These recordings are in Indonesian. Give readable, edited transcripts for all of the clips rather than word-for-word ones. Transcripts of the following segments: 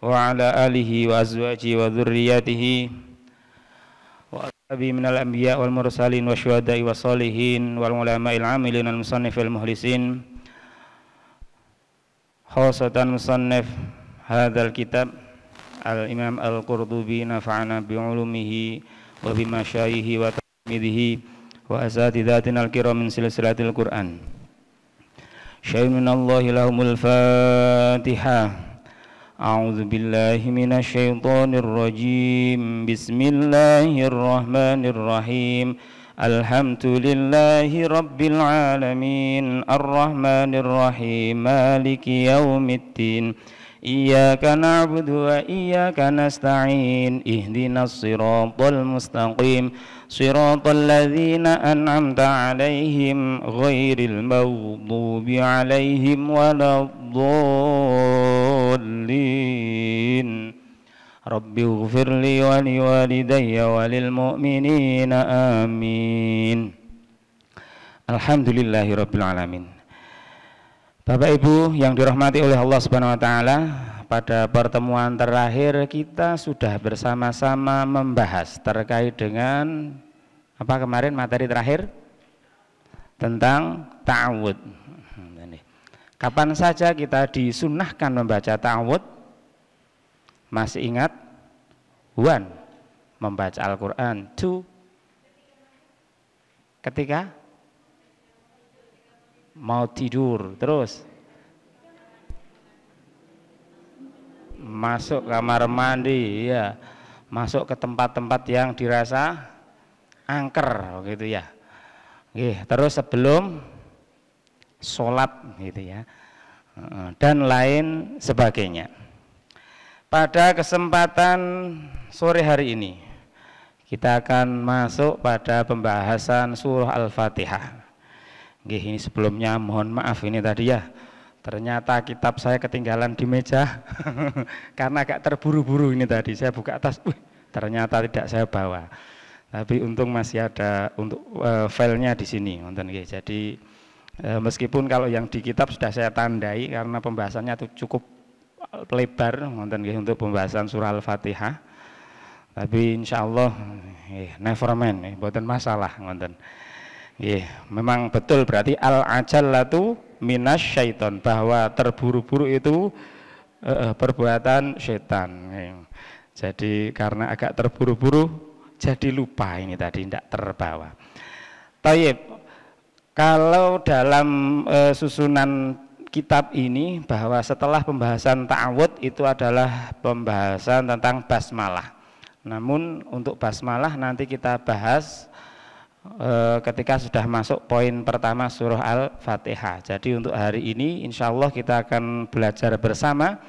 وعلى آله وأزواجه وذرياته وأصحابه من الأنبياء والمرسلين والشهداء والصالحين والعلماء العاملين المصنف المخلصين خاصة مصنف هذا الكتاب الإمام القرطبي نفعنا بعلومه وبمشايخه وتلاميذه وأساتذتنا الكرام من سلسلة القرآن. شيء من الله لهم الفاتحة. أعوذ بالله من الشيطان الرجيم. بسم الله الرحمن الرحيم. الحمد لله رب العالمين الرحمن الرحيم مالك يوم الدين إياك نعبد وإياك نستعين اهدنا الصراط المستقيم صراط الذين أنعمت عليهم غير المغضوب عليهم ولا الضالين رب اغفر لي ولوالدي وللمؤمنين آمين. Alhamdulillahi rabbil alamin. Bapak Ibu yang dirahmati oleh Allah Subhanahu wa taala, pada pertemuan terakhir kita sudah bersama-sama membahas terkait dengan apa kemarin materi terakhir? Tentang ta'awud. Kapan saja kita disunnahkan membaca ta'awud? Masih ingat? 1. Membaca Al-Quran. 2. Ketika mau tidur. Terus masuk kamar mandi, ya, masuk ke tempat-tempat yang dirasa angker, gitu ya. Terus sebelum sholat, gitu ya, dan lain sebagainya. Pada kesempatan sore hari ini kita akan masuk pada pembahasan surah Al-Fatihah. Ini sebelumnya mohon maaf ini tadi ya, ternyata kitab saya ketinggalan di meja karena agak terburu-buru ini tadi. Saya buka tas, ternyata tidak saya bawa. Tapi untung masih ada untuk filenya di sini. Jadi meskipun kalau yang di kitab sudah saya tandai karena pembahasannya itu cukup lebar untuk pembahasan surah Al-Fatihah. Tapi insya Allah never mind, bukan masalah. Memang betul berarti al-ajallatu minasyaiton, bahwa terburu-buru itu perbuatan setan. Jadi karena agak terburu-buru jadi lupa ini tadi, tidak terbawa. Tayyib, kalau dalam susunan kitab ini bahwa setelah pembahasan ta'awud itu adalah pembahasan tentang basmalah. Namun untuk basmalah nanti kita bahas ketika sudah masuk poin pertama surah Al-Fatihah. Jadi untuk hari ini insya Allah kita akan belajar bersama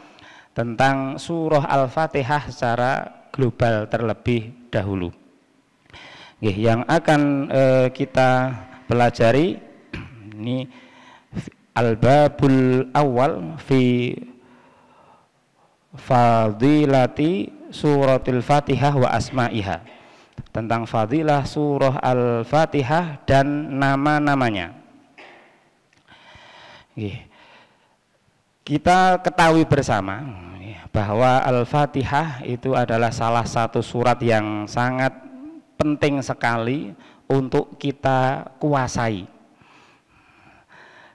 tentang surah Al-Fatihah secara global terlebih dahulu. Yang akan kita pelajari ini Al-Babul Awal fi Fadilati Suratul Fatihah wa Asma'iha, tentang fadilah surah Al-Fatihah dan nama-namanya. Kita ketahui bersama bahwa Al-Fatihah itu adalah salah satu surat yang sangat penting sekali untuk kita kuasai.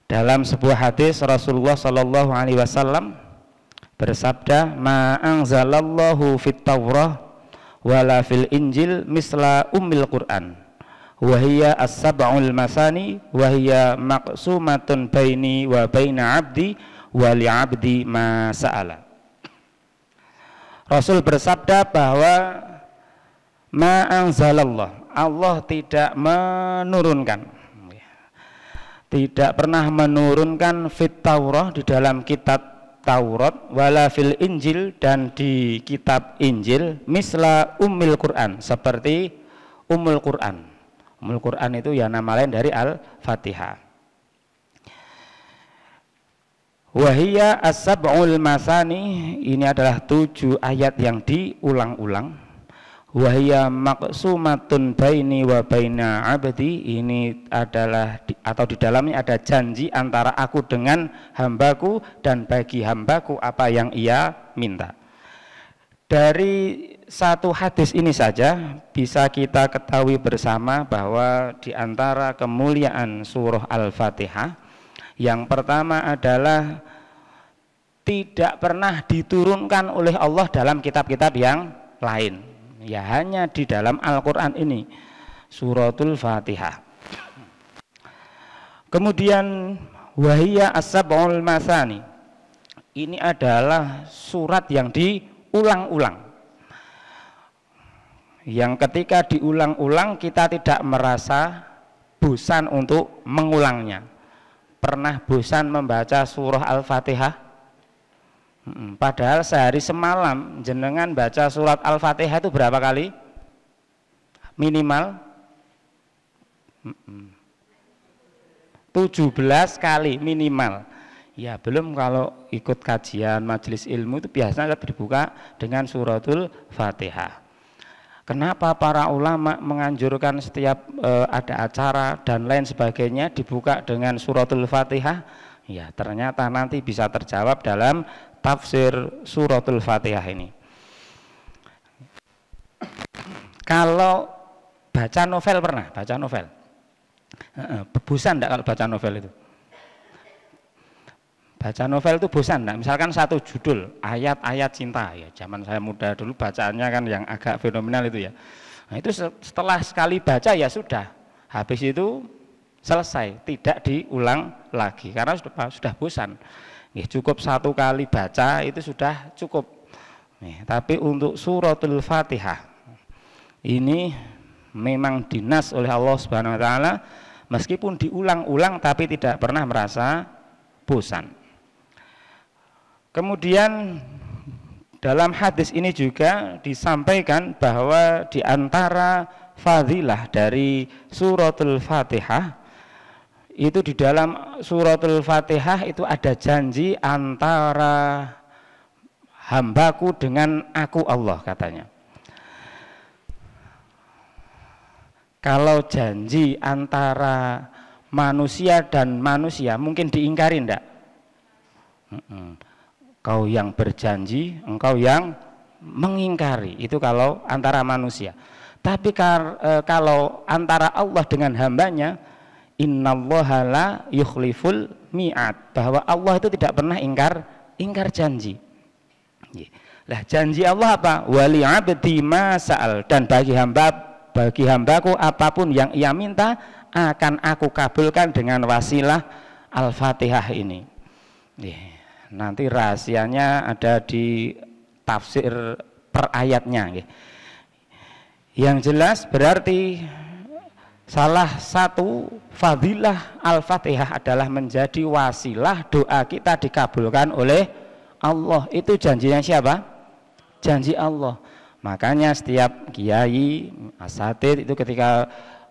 Dalam sebuah hadis Rasulullah Shallallahu Alaihi Wasallam bersabda, "Ma anzalallahu fit Taurah wala fil Injil misla ummil Quran, wahiyya as-sab'ul masani, wahiyya maqsumatun baini wa baina abdi wa li abdi ma sa'ala." Rasul bersabda bahwa ma anzalallah, Allah tidak menurunkan, tidak pernah menurunkan fit Taurah, di dalam kitab Taurat, wala fil Injil, dan di kitab Injil, misla ummil Quran, seperti Ummul Quran. Ummul Quran itu ya nama lain dari Al-Fatihah. Wahiyya as-sab'ul masani, ini adalah 7 ayat yang diulang-ulang. Wahiyya maqsumatun baini wa baina abdi, ini adalah atau di dalamnya ada janji antara aku dengan hambaku dan bagi hambaku apa yang ia minta. Dari satu hadis ini saja bisa kita ketahui bersama bahwa di antara kemuliaan surah Al-Fatihah yang pertama adalah tidak pernah diturunkan oleh Allah dalam kitab-kitab yang lain, ya hanya di dalam Al-Quran ini, suratul Fatihah. Kemudian wahiyya as-sab'ul masani, ini adalah surat yang diulang-ulang, yang ketika diulang-ulang kita tidak merasa bosan untuk mengulangnya. Pernah bosan membaca surah Al-Fatihah? Padahal sehari semalam jenengan baca surat Al-Fatihah itu berapa kali? Minimal 17 kali minimal. Ya belum kalau ikut kajian majelis ilmu itu biasanya dibuka dengan suratul Fatihah. Kenapa para ulama menganjurkan setiap ada acara dan lain sebagainya dibuka dengan suratul Fatihah? Ya ternyata nanti bisa terjawab dalam tafsir suratul Fatihah ini. Kalau baca novel, pernah baca novel? Bosan enggak kalau baca novel itu? Baca novel itu bosan enggak? Misalkan satu judul, ayat-ayat cinta, ya zaman saya muda dulu bacaannya kan yang agak fenomenal itu ya. Nah itu setelah sekali baca ya sudah, habis itu selesai, tidak diulang lagi karena sudah bosan. Ya, cukup satu kali baca itu sudah cukup. Tapi untuk suratul Fatihah ini memang dinas oleh Allah Subhanahu Wa Taala, meskipun diulang-ulang tapi tidak pernah merasa bosan. Kemudian dalam hadis ini juga disampaikan bahwa di antara fadilah dari suratul Fatihah itu di dalam suratul Fatihah itu ada janji antara hambaku dengan aku Allah katanya. Kalau janji antara manusia dan manusia mungkin diingkari enggak? Kau yang berjanji, engkau yang mengingkari, itu kalau antara manusia. Tapi kalau antara Allah dengan hambanya, innallaha la yukhliful mi'ad, bahwa Allah itu tidak pernah ingkar janji. Lah janji Allah apa? Wali abdi ma sa'al, dan bagi hambaku apapun yang ia minta akan aku kabulkan dengan wasilah Al-Fatihah ini. Nanti rahasianya ada di tafsir per ayatnya. Yang jelas berarti salah satu fadilah Al-Fatihah adalah menjadi wasilah doa kita dikabulkan oleh Allah. Itu janjinya siapa? Janji Allah. Makanya setiap kiai, asatidz itu ketika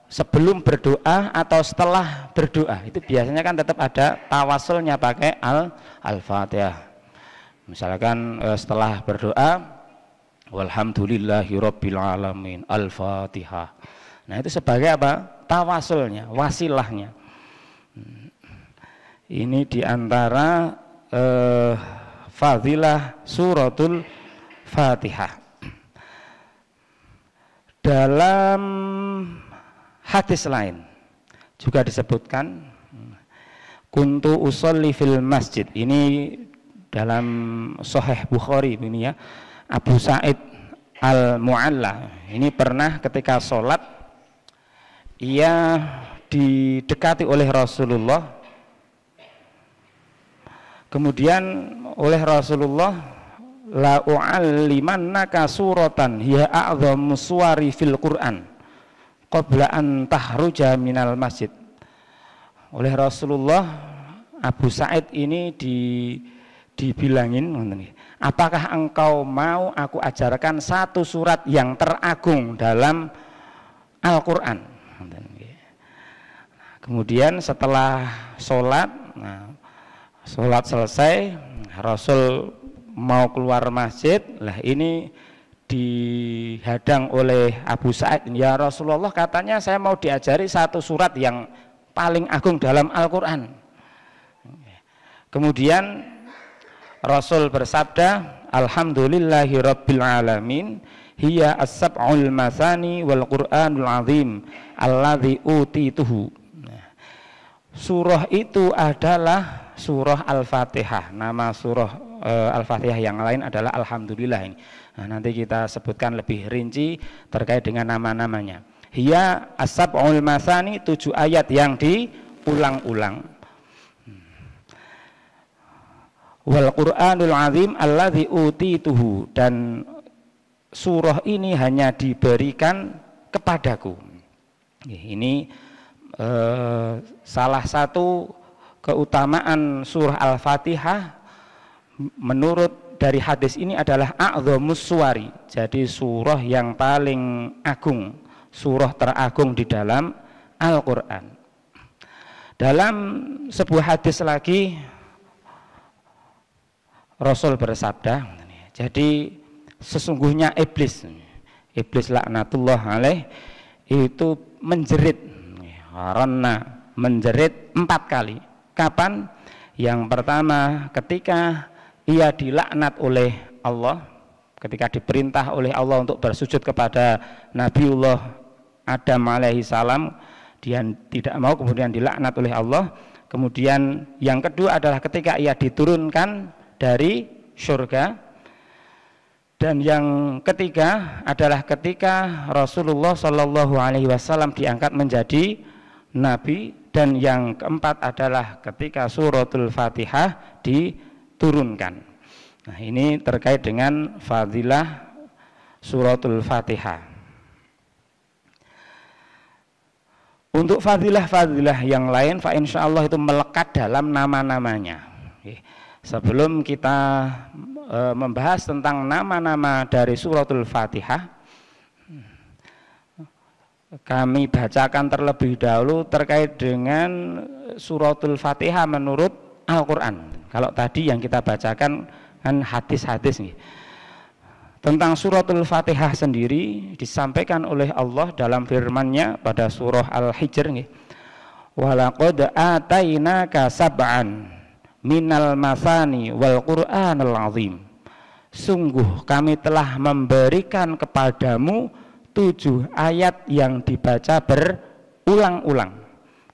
sebelum berdoa atau setelah berdoa itu biasanya kan tetap ada tawasulnya pakai Al-Fatihah. Misalkan setelah berdoa walhamdulillahirabbil alamin Al-Fatihah. Nah itu sebagai apa? Tawasulnya, wasilahnya. Ini diantara fadilah suratul Fatihah. Dalam hadis lain juga disebutkan kuntu usolli fil masjid, ini dalam Sahih Bukhari ini ya, Abu Sa'id Al-Mu'alla ini pernah ketika sholat ia didekati oleh Rasulullah, kemudian oleh Rasulullah la u'allimannaka suratan hiya a'dhamu suwari fil Qur'an qabla an tahruja minal masjid. Oleh Rasulullah Abu Sa'id ini dibilangin, apakah engkau mau aku ajarkan satu surat yang teragung dalam Al-Quran. Kemudian setelah sholat, sholat selesai, Rasul mau keluar masjid, lah ini dihadang oleh Abu Sa'id. Ya Rasulullah, katanya saya mau diajari satu surat yang paling agung dalam Al-Quran. Kemudian Rasul bersabda, alhamdulillahi rabbil alamin hiya as-sab'ul masani wal qur'anul azim alladzi utituhu. Surah itu adalah surah Al-Fatihah. Nama surah Al-Fatihah yang lain adalah Alhamdulillah ini. Nah, nanti kita sebutkan lebih rinci terkait dengan nama-namanya. Hiya as-sab'ul masani, 7 ayat yang diulang-ulang. Wal Qur'anul azim alladzi utituhu, dan surah ini hanya diberikan kepadaku. Ini salah satu keutamaan surah Al-Fatihah menurut dari hadis ini adalah a'dhamus suwari, jadi surah yang paling agung, surah teragung di dalam Al-Quran. Dalam sebuah hadis lagi Rasul bersabda, jadi sesungguhnya iblis laknatullah alaih itu menjerit, karena menjerit 4 kali. Kapan? Yang pertama ketika ia dilaknat oleh Allah, ketika diperintah oleh Allah untuk bersujud kepada Nabiullah Adam alaihi salam, dia tidak mau, kemudian dilaknat oleh Allah. Kemudian yang kedua adalah ketika ia diturunkan dari surga, dan yang ketiga adalah ketika Rasulullah Shallallahu Alaihi Wasallam diangkat menjadi Nabi, dan yang keempat adalah ketika suratul Fatihah diturunkan. Nah, ini terkait dengan fadilah suratul Fatihah. Untuk fadilah-fadilah yang lain, fa insyaallah itu melekat dalam nama-namanya. Sebelum kita membahas tentang nama-nama dari suratul Fatihah, kami bacakan terlebih dahulu terkait dengan suratul Fatihah menurut Al-Quran. Kalau tadi yang kita bacakan kan hadis-hadis nih. Tentang suratul Fatihah sendiri disampaikan oleh Allah dalam firman-Nya pada surah Al-Hijr nih. Walaqad atainaka sab'an minal masani wal Qur'anul azim. Sungguh kami telah memberikan kepadamu 7 ayat yang dibaca berulang-ulang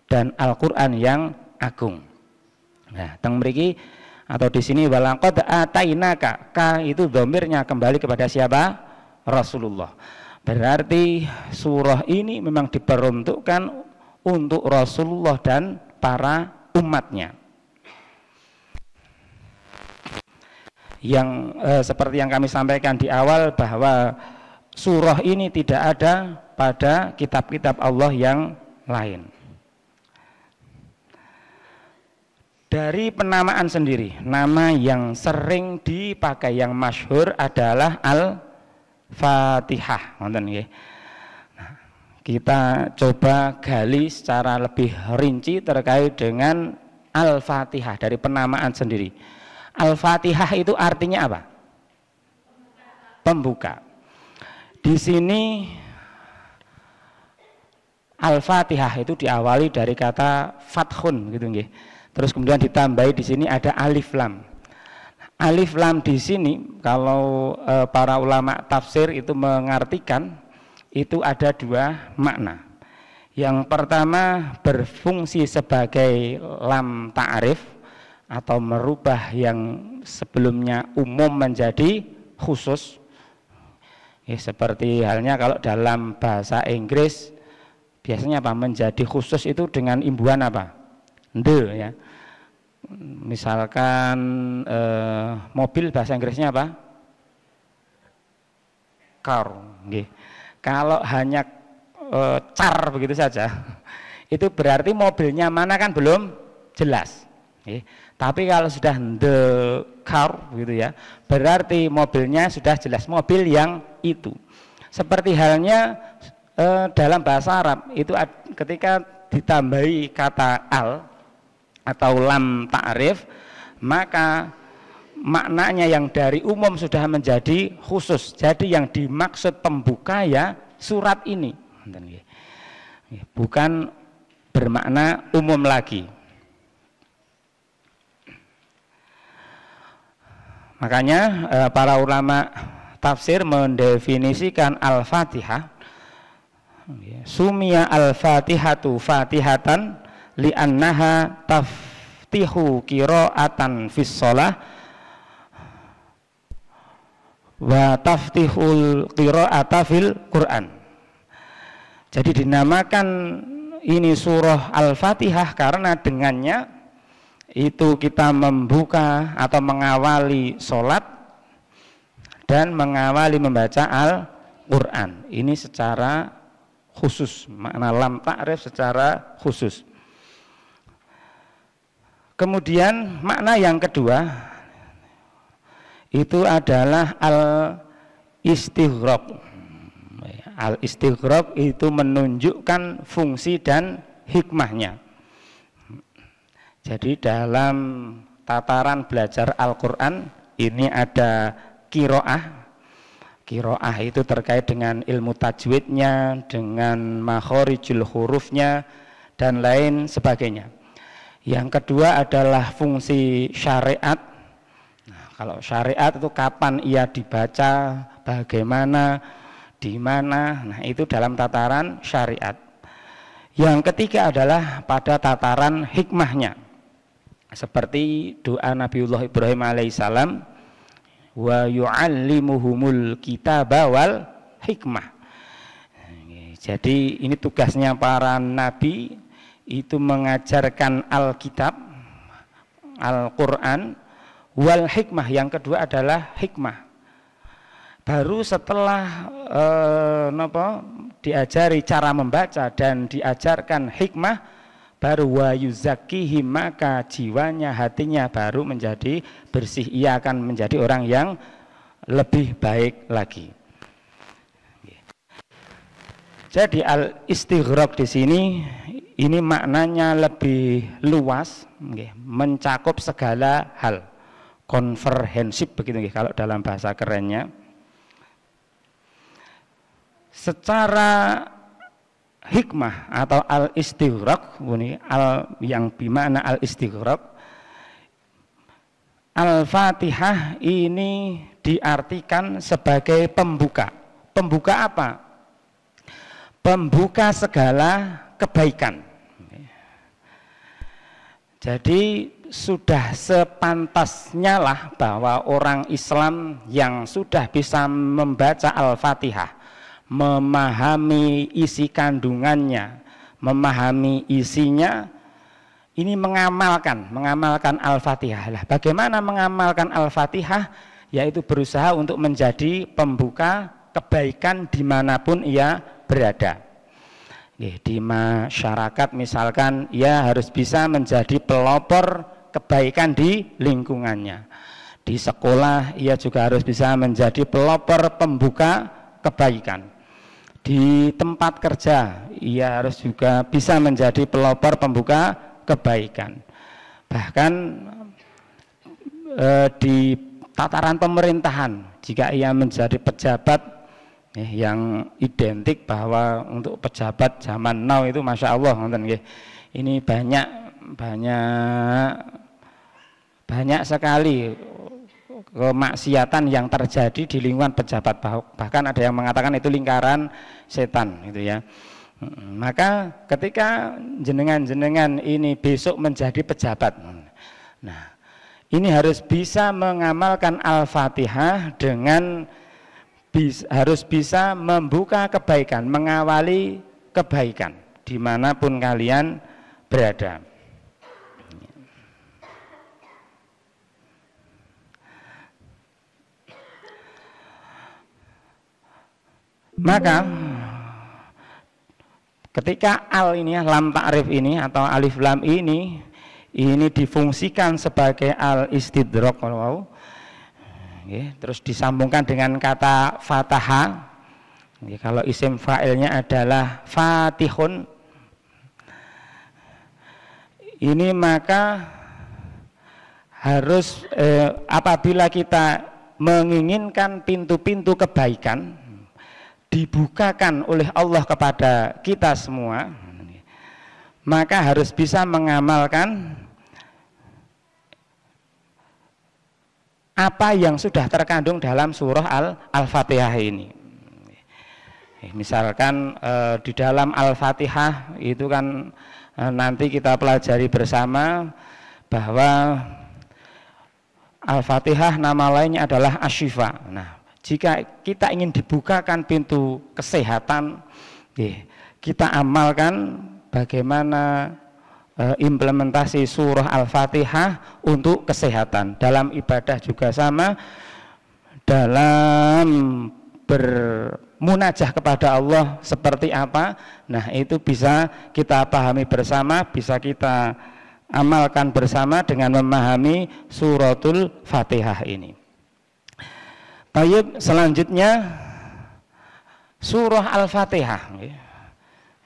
dan Al-Qur'an yang agung. Nah, teng mriki atau di sini walaqad atainaka, ka itu dhamirnya kembali kepada siapa? Rasulullah. Berarti surah ini memang diperuntukkan untuk Rasulullah dan para umatnya. Yang seperti yang kami sampaikan di awal, bahwa surah ini tidak ada pada kitab-kitab Allah yang lain. Dari penamaan sendiri, nama yang sering dipakai, yang masyhur adalah Al-Fatihah. Kita coba gali secara lebih rinci terkait dengan Al-Fatihah dari penamaan sendiri. Al-Fatihah itu artinya apa? Pembuka. Di sini Al-Fatihah itu diawali dari kata fathun gitu nggih. Terus kemudian ditambahi di sini ada alif lam. Alif lam di sini kalau para ulama tafsir itu mengartikan itu ada 2 makna. Yang pertama berfungsi sebagai lam ta'rif atau merubah yang sebelumnya umum menjadi khusus. Seperti halnya kalau dalam bahasa Inggris biasanya apa? Menjadi khusus itu dengan imbuhan apa? The ya. Misalkan mobil bahasa Inggrisnya apa? Car. Kalau hanya car begitu saja, itu berarti mobilnya mana kan belum jelas. Tapi kalau sudah the car gitu ya, berarti mobilnya sudah jelas, mobil yang itu. Seperti halnya dalam bahasa Arab itu ketika ditambahi kata al atau lam ta'rif, maka maknanya yang dari umum sudah menjadi khusus. Jadi yang dimaksud pembuka ya surat ini, bukan bermakna umum lagi. Makanya para ulama tafsir mendefinisikan Al-Fatihah, sumia Al-Fatihatu Fatihatan li'annaha taftihu qira'atan fis shalah wa taftihul qira'ata fil Quran. Jadi dinamakan ini surah Al-Fatihah karena dengannya itu kita membuka atau mengawali sholat dan mengawali membaca Al-Quran. Ini secara khusus, makna lam ta'rif secara khusus. Kemudian makna yang kedua itu adalah al-istighraq. Al-istighraq itu menunjukkan fungsi dan hikmahnya. Jadi dalam tataran belajar Al-Quran ini ada qiraah. Qiraah itu terkait dengan ilmu tajwidnya, dengan makhorijul hurufnya, dan lain sebagainya. Yang kedua adalah fungsi syariat. Nah, kalau syariat itu kapan ia dibaca, bagaimana, di mana, nah itu dalam tataran syariat. Yang ketiga adalah pada tataran hikmahnya. Seperti doa Nabiullah Ibrahim alaihissalam, wa yu'allimuhumul kitaba wal hikmah. Jadi ini tugasnya para nabi, itu mengajarkan Alkitab, Al-Quran, wal hikmah. Yang kedua adalah hikmah. Baru setelah diajari cara membaca dan diajarkan hikmah, baru wa yuzakkihim, maka jiwanya, hatinya baru menjadi bersih, ia akan menjadi orang yang lebih baik lagi. Jadi al-istighraq di sini ini maknanya lebih luas, mencakup segala hal, komprehensif begitu kalau dalam bahasa kerennya. Secara hikmah atau al-istighraq, yang bermakna al-istighraq, Al-Fatihah ini diartikan sebagai pembuka. Pembuka apa? Pembuka segala kebaikan. Jadi sudah sepantasnya lah bahwa orang Islam yang sudah bisa membaca Al-Fatihah, memahami isi kandungannya, memahami isinya, ini mengamalkan Al-Fatihah. Lah, bagaimana mengamalkan Al-Fatihah? Yaitu berusaha untuk menjadi pembuka kebaikan dimanapun ia berada. Di masyarakat misalkan, ia harus bisa menjadi pelopor kebaikan di lingkungannya. Di sekolah ia juga harus bisa menjadi pelopor pembuka kebaikan. Di tempat kerja ia harus juga bisa menjadi pelopor pembuka kebaikan. Bahkan di tataran pemerintahan, jika ia menjadi pejabat yang identik bahwa untuk pejabat zaman now itu masya Allah, ini banyak sekali kemaksiatan yang terjadi di lingkungan pejabat, bahkan ada yang mengatakan itu lingkaran setan gitu ya. Maka ketika jenengan ini besok menjadi pejabat, nah ini harus bisa mengamalkan Al-Fatihah dengan harus bisa membuka kebaikan, mengawali kebaikan dimanapun kalian berada. Maka ketika al ini, lam ta'rif ini atau alif lam ini difungsikan sebagai al-istidrak, terus disambungkan dengan kata fataha. Kalau isim fa'ilnya adalah fatihun, ini maka harus apabila kita menginginkan pintu-pintu kebaikan dibukakan oleh Allah kepada kita semua, maka harus bisa mengamalkan apa yang sudah terkandung dalam surah Al-Fatihah ini. Misalkan di dalam Al-Fatihah itu kan nanti kita pelajari bersama bahwa Al-Fatihah nama lainnya adalah Asy-Syifa. Nah, jika kita ingin dibukakan pintu kesehatan, kita amalkan bagaimana implementasi surah Al-Fatihah untuk kesehatan. Dalam ibadah juga sama, dalam bermunajah kepada Allah seperti apa, nah itu bisa kita pahami bersama, bisa kita amalkan bersama dengan memahami suratul Fatihah ini. Baik, selanjutnya surah Al-Fatihah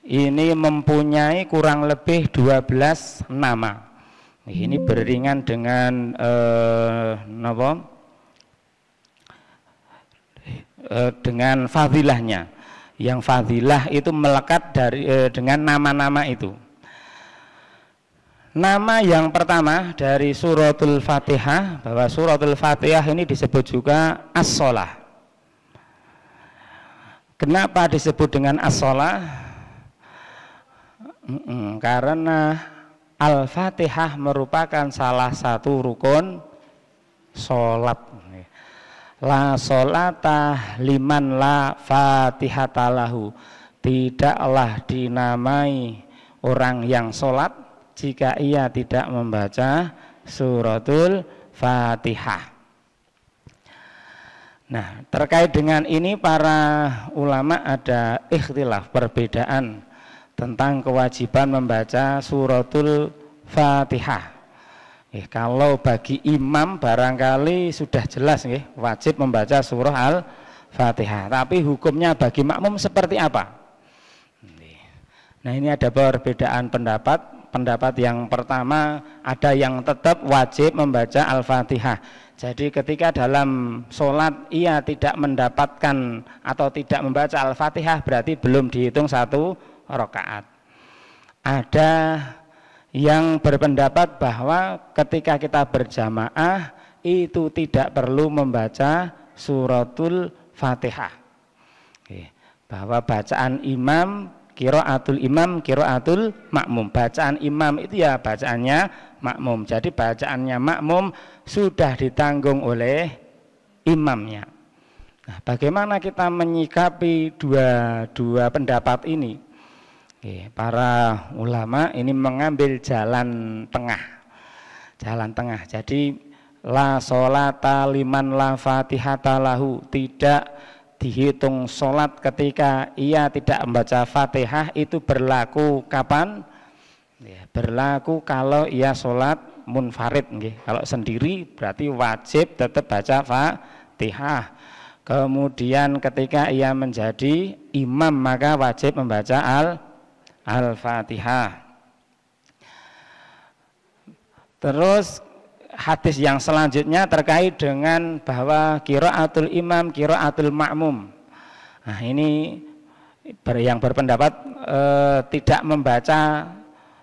ini mempunyai kurang lebih 12 nama. Ini beriringan dengan dengan fadilahnya. Yang fadilah itu melekat dengan nama-nama itu. Nama yang pertama dari suratul Fatihah, bahwa suratul Fatihah ini disebut juga as-shalah. Kenapa disebut dengan as-shalah? Karena Al-Fatihah merupakan salah satu rukun sholat. La sholata liman la fatihata lahu. Tidaklah dinamai orang yang sholat jika ia tidak membaca suratul Fatihah. Nah, terkait dengan ini para ulama ada ikhtilaf, perbedaan tentang kewajiban membaca suratul Fatihah. Kalau bagi imam barangkali sudah jelas wajib membaca surah Al-Fatihah. Tapi hukumnya bagi makmum seperti apa? Nah, ini ada perbedaan pendapat. Pendapat yang pertama, ada yang tetap wajib membaca Al-Fatihah. Jadi ketika dalam sholat ia tidak mendapatkan atau tidak membaca Al-Fatihah, berarti belum dihitung satu rakaat. Ada yang berpendapat bahwa ketika kita berjamaah itu tidak perlu membaca suratul Fatihah. Bahwa bacaan imam, qiraatul imam, qiraatul makmum. Bacaan imam itu ya bacaannya makmum. Jadi bacaannya makmum sudah ditanggung oleh imamnya. Nah, bagaimana kita menyikapi dua pendapat ini? Para ulama ini mengambil jalan tengah. Jalan tengah. Jadi la sholata liman la fatihata lahu, tidak dihitung sholat ketika ia tidak membaca Fatihah. Itu berlaku kapan? Berlaku kalau ia sholat munfarid. Kalau sendiri berarti wajib tetap baca Fatihah. Kemudian ketika ia menjadi imam maka wajib membaca Al-Fatihah. Terus hadis yang selanjutnya terkait dengan bahwa qiraatul imam, qiraatul makmum. Nah, ini yang berpendapat tidak membaca,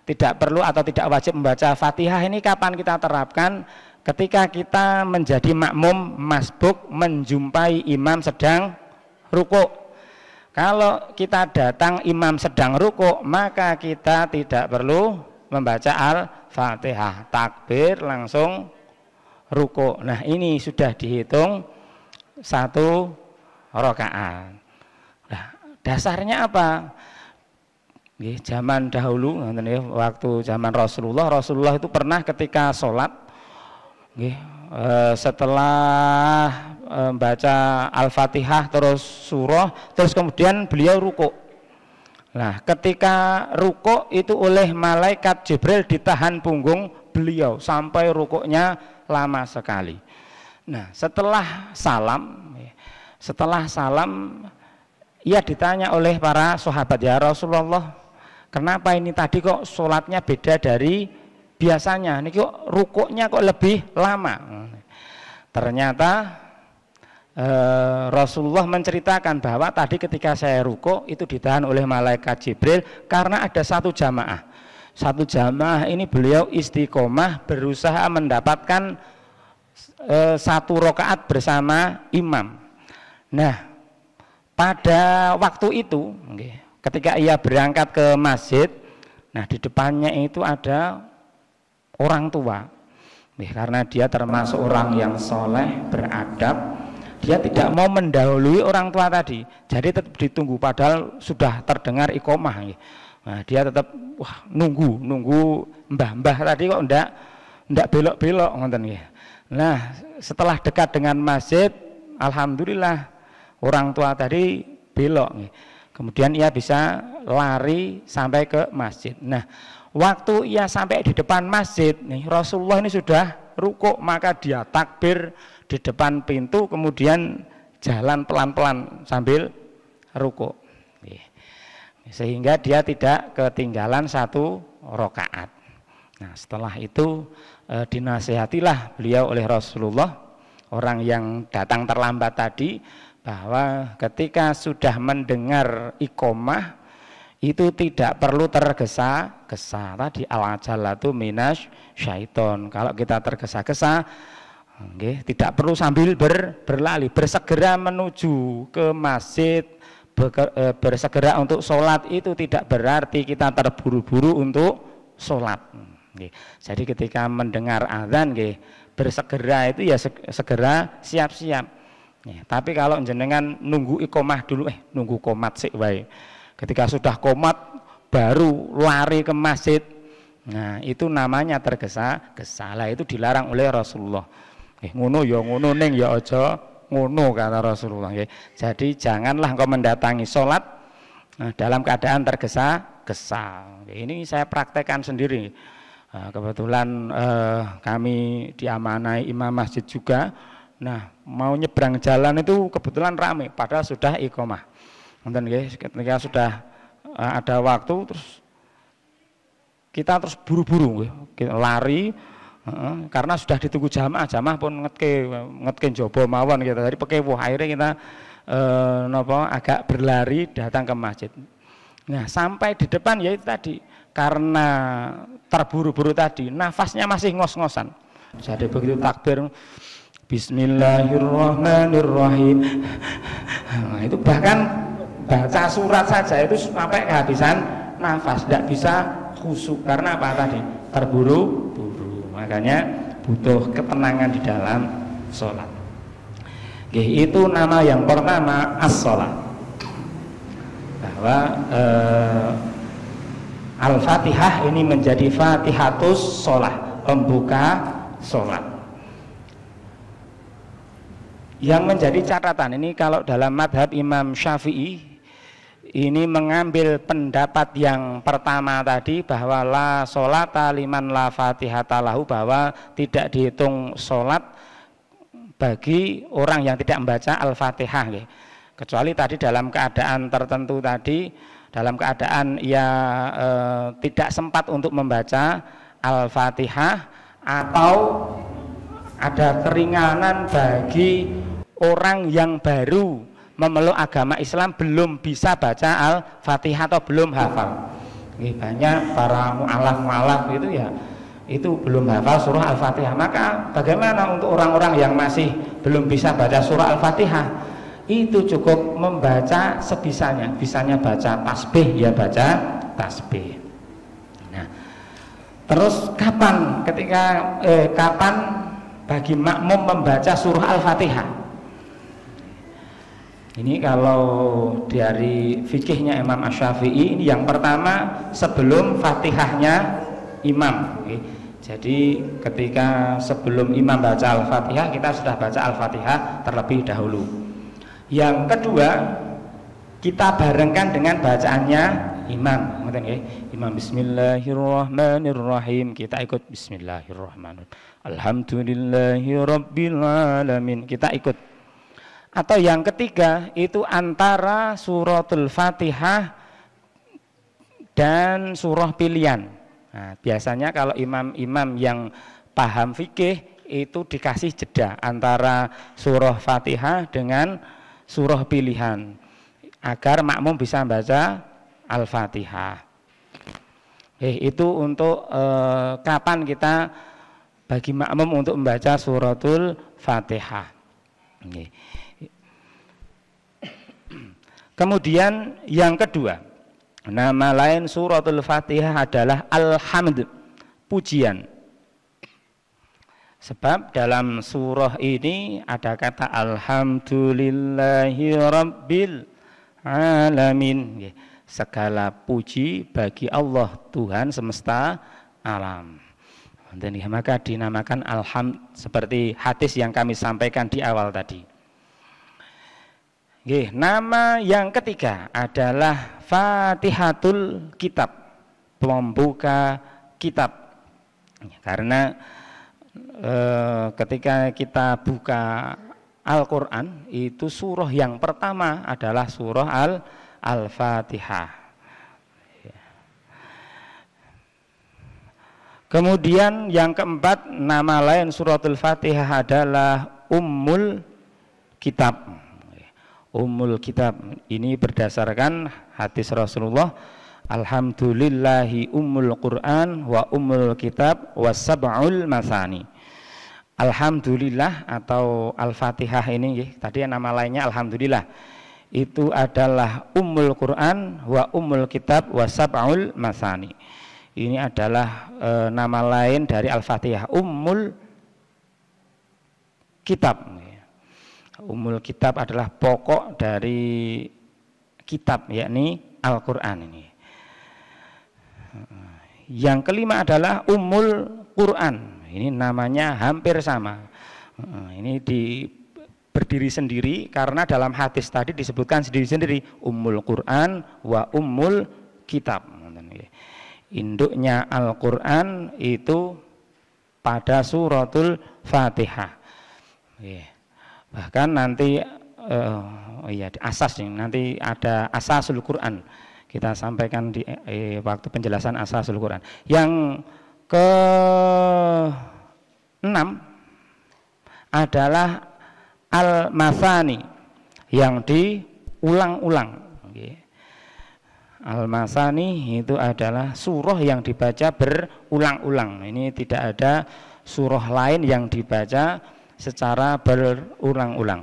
tidak perlu atau tidak wajib membaca Fatihah ini kapan kita terapkan? Ketika kita menjadi makmum masbuk menjumpai imam sedang rukuk. Kalau kita datang imam sedang rukuk, maka kita tidak perlu membaca Al-Fatihah, takbir langsung rukuk. Nah, ini sudah dihitung satu rakaat. Nah, dasarnya apa? Zaman dahulu, waktu zaman Rasulullah itu pernah ketika sholat, setelah baca Al-Fatihah terus surah, terus kemudian beliau rukuk. Nah, ketika rukuk itu oleh malaikat Jibril ditahan punggung beliau sampai rukuknya lama sekali. Nah, setelah salam ia ditanya oleh para sahabat, ya Rasulullah, kenapa ini tadi kok sholatnya beda dari biasanya? Ini kok rukuknya kok lebih lama? Ternyata Rasulullah menceritakan bahwa tadi ketika saya rukuk itu ditahan oleh malaikat Jibril karena ada satu jamaah ini beliau istiqomah berusaha mendapatkan satu rakaat bersama imam. Nah, pada waktu itu ketika ia berangkat ke masjid, nah di depannya itu ada orang tua. Karena dia termasuk orang yang soleh, beradab, dia tidak mau mendahului orang tua tadi, jadi tetap ditunggu padahal sudah terdengar iqomah. Nah, dia tetap nunggu mbah-mbah tadi kok ndak belok-belok ngoten nggih. Nah, setelah dekat dengan masjid, alhamdulillah orang tua tadi belok nggih. Kemudian ia bisa lari sampai ke masjid. Nah, waktu ia sampai di depan masjid nih, Rasulullah ini sudah rukuk, maka dia takbir di depan pintu, kemudian jalan pelan-pelan sambil rukuk, sehingga dia tidak ketinggalan satu rakaat. Nah, setelah itu dinasihatilah beliau oleh Rasulullah, orang yang datang terlambat tadi, bahwa ketika sudah mendengar iqomah itu tidak perlu tergesa-gesa. Tadi al-ajalatu minasy syaiton. Kalau kita tergesa-gesa, tidak perlu sambil berlari, bersegera menuju ke masjid, bersegera untuk sholat, itu tidak berarti kita terburu-buru untuk sholat. Jadi ketika mendengar azan, bersegera itu ya segera siap-siap. Tapi kalau jenengan nunggu iqomah dulu, nunggu komat sik wae. Ketika sudah komat baru lari ke masjid, nah itu namanya tergesa-gesa. Lah itu dilarang oleh Rasulullah. Ngono ya ngono, ning ya aja ngono, kata Rasulullah. Jadi janganlah engkau mendatangi sholat dalam keadaan tergesa-gesa. Ini saya praktekkan sendiri. Kebetulan kami diamanai imam masjid juga. Nah, mau nyebrang jalan itu kebetulan rame, padahal sudah iqomah. Ketika sudah ada waktu, terus kita terus buru-buru, lari, karena sudah ditunggu jamaah pun ngetke jobo mawon gitu. Jadi pekewoh, akhirnya kita agak berlari datang ke masjid. Nah, sampai di depan ya itu tadi, karena terburu-buru tadi, nafasnya masih ngos-ngosan. Jadi begitu takbir, Bismillahirrahmanirrahim. Nah, itu bahkan baca surat saja itu sampai kehabisan nafas, tidak bisa khusyuk. Karena apa tadi? Terburu-buru. Makanya butuh ketenangan di dalam sholat. Itu nama yang pertama, as-sholat. Bahwa Al-Fatihah ini menjadi Fatihatus sholat, pembuka sholat. Yang menjadi catatan ini, kalau dalam madhab Imam Syafi'i ini mengambil pendapat yang pertama tadi, bahwa la sholata liman la fatihata lahu, bahwa tidak dihitung sholat bagi orang yang tidak membaca Al-Fatihah, kecuali tadi dalam keadaan tertentu tadi, dalam keadaan ia tidak sempat untuk membaca Al-Fatihah, atau ada keringanan bagi orang yang baru memeluk agama Islam, belum bisa baca Al-Fatihah atau belum hafal. Banyak para mu'alaf itu ya, itu belum hafal surah Al-Fatihah. Maka bagaimana untuk orang-orang yang masih belum bisa baca surah Al-Fatihah? Itu cukup membaca sebisanya. Bisanya baca tasbih, ya baca tasbih. Nah, terus kapan bagi makmum membaca surah Al-Fatihah? Ini kalau dari fikihnya Imam Asy-Syafi'i, ini yang pertama sebelum Fatihahnya imam. Jadi ketika sebelum imam baca Al-Fatihah, kita sudah baca Al-Fatihah terlebih dahulu. Yang kedua, kita barengkan dengan bacaannya imam. Imam Bismillahirrahmanirrahim, kita ikut Bismillahirrahmanirrahim, Alhamdulillahirabbil alamin, kita ikut. Atau yang ketiga, itu antara suratul Fatihah dan surah pilihan. Nah, biasanya kalau imam-imam yang paham fikih itu dikasih jeda antara surah Fatihah dengan surah pilihan, agar makmum bisa baca Al-Fatihah. Itu untuk kapan kita bagi makmum untuk membaca suratul Fatihah. Kemudian yang kedua, nama lain suratul Fatihah adalah Alhamd, pujian. Sebab dalam surah ini ada kata Alhamdulillahi Rabbil Alamin. Segala puji bagi Allah Tuhan semesta alam. Dan maka dinamakan Alhamd seperti hadis yang kami sampaikan di awal tadi. Nama yang ketiga adalah Fatihatul Kitab, pembuka kitab. Karena ketika kita buka Al-Quran, itu surah yang pertama adalah surah Al-Fatihah. Kemudian yang keempat, nama lain suratul Fatihah adalah Ummul Kitab. Ummul Kitab ini berdasarkan hadis Rasulullah, Alhamdulillahi Ummul Quran wa Ummul Kitab wa Sab'ul Masani. Alhamdulillah atau Al-Fatihah ini tadi nama lainnya Alhamdulillah, itu adalah Ummul Quran wa Ummul Kitab wa Sab'ul Masani. Ini adalah nama lain dari Al-Fatihah, Ummul Kitab. Ummul Kitab adalah pokok dari kitab, yakni Al-Quran ini. Yang kelima adalah Ummul Quran. Ini namanya hampir sama. Ini berdiri sendiri karena dalam hadis tadi disebutkan sendiri-sendiri Ummul Quran wa Ummul Kitab. Induknya Al-Quran itu pada suratul Fatihah. Bahkan nanti asas nih, nanti ada asasul Quran. Kita sampaikan di waktu penjelasan asasul Quran. Yang ke-6 adalah Al-Masani, yang diulang-ulang. Al-Masani itu adalah surah yang dibaca berulang-ulang. Ini tidak ada surah lain yang dibaca secara berulang-ulang.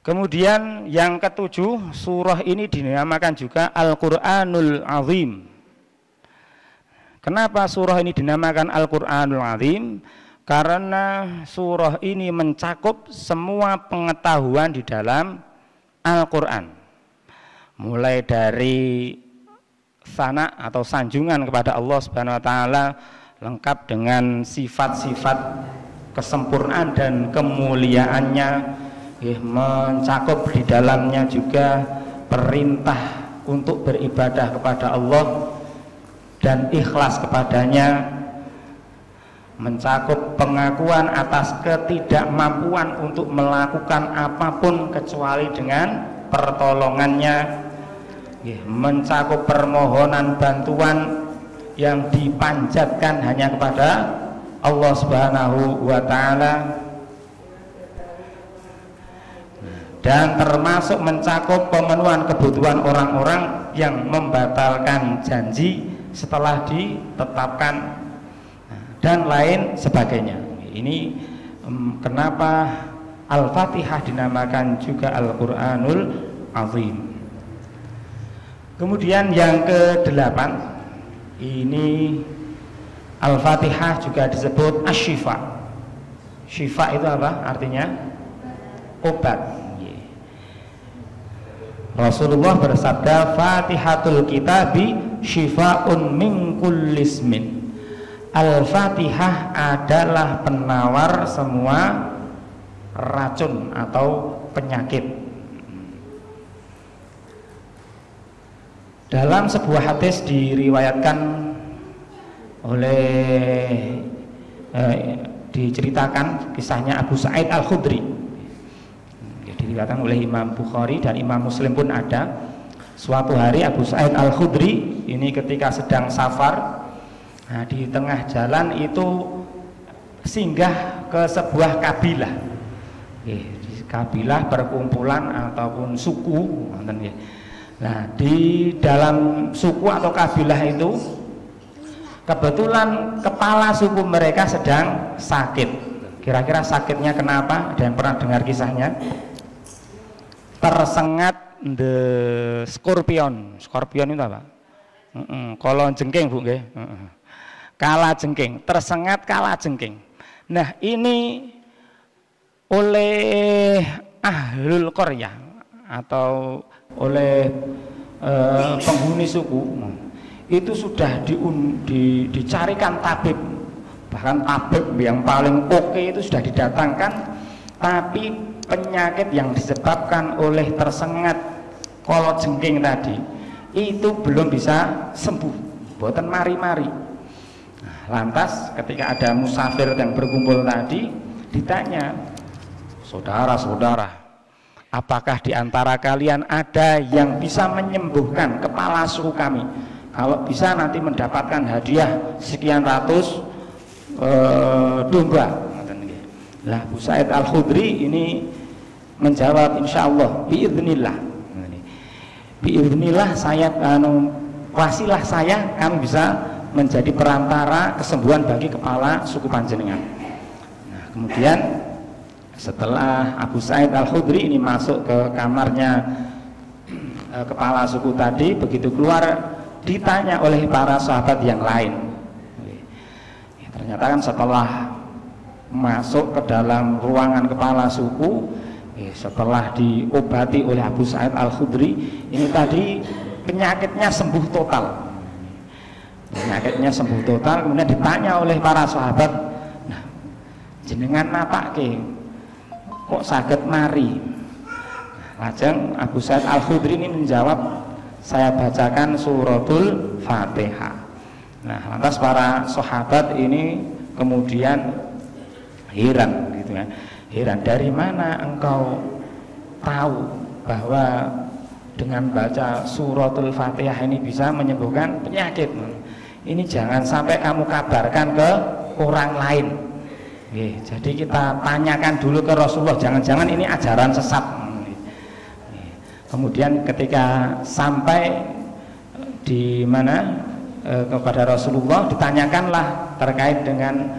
Kemudian yang ketujuh, surah ini dinamakan juga Al-Quranul Azim. Kenapa surah ini dinamakan Al-Quranul Azim? Karena surah ini mencakup semua pengetahuan di dalam Al-Quran, mulai dari sana atau sanjungan kepada Allah Subhanahu wa Ta'ala, lengkap dengan sifat-sifat kesempurnaan dan kemuliaannya, mencakup di dalamnya juga perintah untuk beribadah kepada Allah dan ikhlas kepadanya, mencakup pengakuan atas ketidakmampuan untuk melakukan apapun kecuali dengan pertolongannya, mencakup permohonan bantuan yang dipanjatkan hanya kepada Allah Subhanahu wa Ta'ala, dan termasuk mencakup pemenuhan kebutuhan orang-orang yang membatalkan janji setelah ditetapkan dan lain sebagainya. Ini kenapa Al-Fatihah dinamakan juga Al-Quranul Azim. Kemudian yang ke-8, ini Al-Fatihah juga disebut Asy-Syifa. Syifa itu apa? Artinya obat. Rasulullah bersabda, Fatihatul Kitabi Syifa'un min kulli ismin. Al-Fatihah adalah penawar semua racun atau penyakit. Dalam sebuah hadis diriwayatkan oleh diceritakan kisahnya Abu Sa'id Al-Khudri, diriwayatkan oleh Imam Bukhari dan Imam Muslim pun ada. Suatu hari Abu Sa'id Al-Khudri ini ketika sedang safar, nah, di tengah jalan itu singgah ke sebuah kabilah, kabilah perkumpulan ataupun suku. Nah, di dalam suku atau kabilah itu Kebetulan kepala suku mereka sedang sakit. Kira-kira sakitnya kenapa? Ada yang pernah dengar kisahnya? Tersengat the scorpion. Scorpion itu apa? Kalau jengking bu, kala jengking. Tersengat kala jengking. Nah ini oleh ahlul qaryah atau oleh penghuni suku itu sudah dicarikan tabib, bahkan tabib yang paling oke itu sudah didatangkan, tapi penyakit yang disebabkan oleh tersengat kolot jengking tadi itu belum bisa sembuh, boten mari-mari. Nah, lantas ketika ada musafir yang berkumpul tadi ditanya, saudara-saudara, apakah di antara kalian ada yang bisa menyembuhkan kepala suku kami? Kalau bisa nanti mendapatkan hadiah sekian ratus domba. Lah Abu Sa'id Al-Khudri ini menjawab, insya Allah, biiznillah. Biiznillah saya wasilah saya kami bisa menjadi perantara kesembuhan bagi kepala suku panjenengan. Nah, kemudian setelah Abu Sa'id Al-Khudri ini masuk ke kamarnya kepala suku tadi, begitu keluar ditanya oleh para sahabat yang lain. Ternyata kan setelah masuk ke dalam ruangan kepala suku, setelah diobati oleh Abu Sa'id Al-Khudri, ini tadi penyakitnya sembuh total. Penyakitnya sembuh total, kemudian ditanya oleh para sahabat, nah, jenengan napake kok saged mari? Lajeng Abu Sa'id Al-Khudri ini menjawab, saya bacakan suratul Fatihah. Nah, lantas para sahabat ini kemudian heran gitu kan. Heran, dari mana engkau tahu bahwa dengan baca suratul Fatihah ini bisa menyembuhkan penyakit? Ini jangan sampai kamu kabarkan ke orang lain. Jadi kita tanyakan dulu ke Rasulullah, jangan-jangan ini ajaran sesat. Kemudian ketika sampai di mana kepada Rasulullah, ditanyakanlah terkait dengan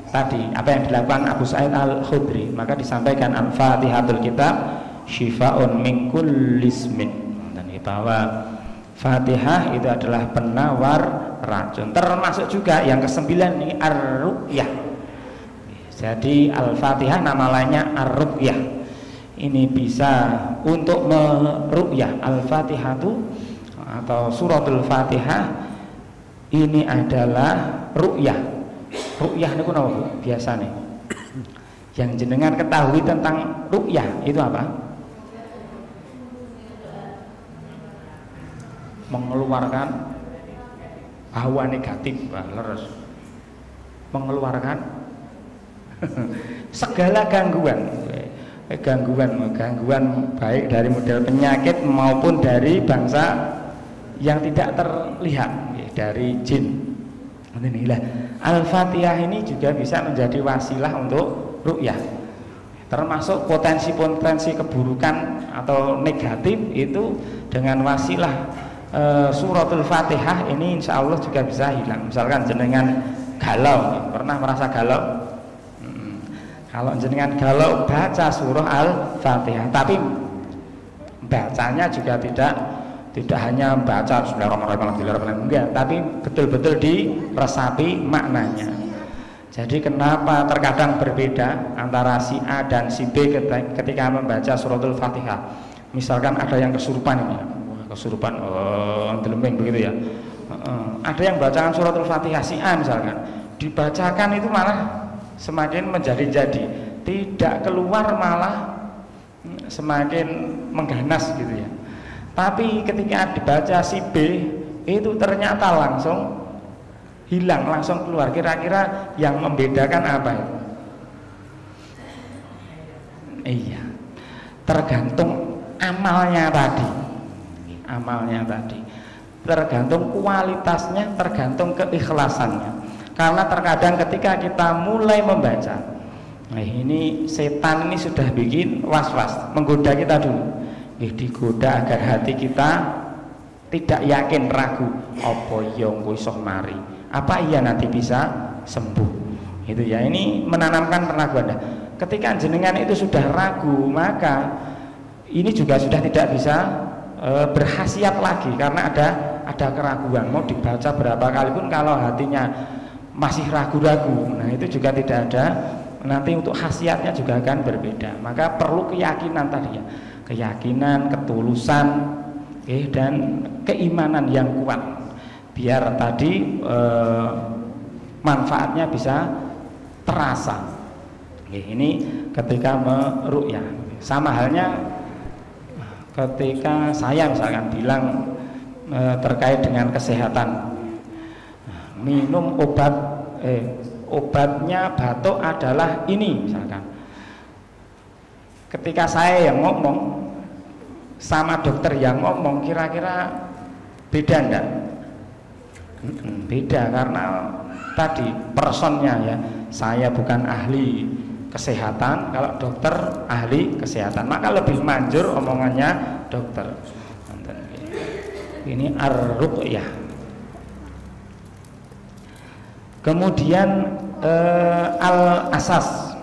tadi apa yang dilakukan Abu Sa'id Al-Khudri, maka disampaikan Al-Fatihatul Kitab Syifa'un min kulli ismin, dan bahwa Fatihah itu adalah penawar racun. Termasuk juga yang ke-9 ini Ar-Ruqyah. Jadi Al-Fatihah nama lainnya Ar-Ruqyah. Ini bisa untuk meruqyah. Al-Fatihah itu atau suratul Fatihah ini adalah ruqyah. Ruqyah niku napa Bu? Biasa nih. Yang jenengan ketahui tentang ruqyah itu apa? Mengeluarkan hawa negatif, leres. Mengeluarkan segala gangguan baik dari model penyakit maupun dari bangsa yang tidak terlihat, dari jin. Al-Fatihah ini juga bisa menjadi wasilah untuk ruqyah, termasuk potensi-potensi keburukan atau negatif itu dengan wasilah suratul Fatihah ini insya Allah juga bisa hilang. Misalkan jenengan galau, pernah merasa galau? Kalau jenengan galau baca surah Al-Fatihah, tapi bacanya juga tidak hanya baca Bismillahirrahmanirrahim, enggak, tapi betul-betul diresapi maknanya. Jadi kenapa terkadang berbeda antara si A dan si B ketika membaca suratul Fatihah? Misalkan ada yang kesurupan ini, kesurupan, delembing begitu ya. Ada yang bacakan suratul Fatihah si A misalkan, dibacakan itu malah semakin menjadi-jadi, tidak keluar malah semakin mengganas gitu ya. Tapi ketika dibaca si B itu ternyata langsung hilang, langsung keluar. Kira-kira yang membedakan apa itu? Iya, tergantung amalnya tadi. Amalnya tadi tergantung kualitasnya, tergantung keikhlasannya. Karena terkadang ketika kita mulai membaca, nah ini setan ini sudah bikin was-was, menggoda kita dulu. Digoda agar hati kita tidak yakin, ragu, apa ya engko iso mari, apa iya nanti bisa sembuh? Itu ya, ini menanamkan keraguan. Ketika jenengan itu sudah ragu, maka ini juga sudah tidak bisa berkhasiat lagi karena ada keraguan. Mau dibaca berapa kali pun kalau hatinya masih ragu-ragu, nah itu juga tidak ada, nanti untuk khasiatnya juga akan berbeda. Maka perlu keyakinan tadi ya, keyakinan, ketulusan, dan keimanan yang kuat, biar tadi manfaatnya bisa terasa. Ini ketika meruqyah. Sama halnya ketika saya misalkan bilang terkait dengan kesehatan, minum obatnya batuk adalah ini misalkan. Ketika saya yang ngomong sama dokter yang ngomong, kira-kira beda enggak? Beda, karena tadi personnya ya, saya bukan ahli kesehatan, kalau dokter ahli kesehatan, maka lebih manjur omongannya dokter. Ini ar-ruqyah. Kemudian al-asas,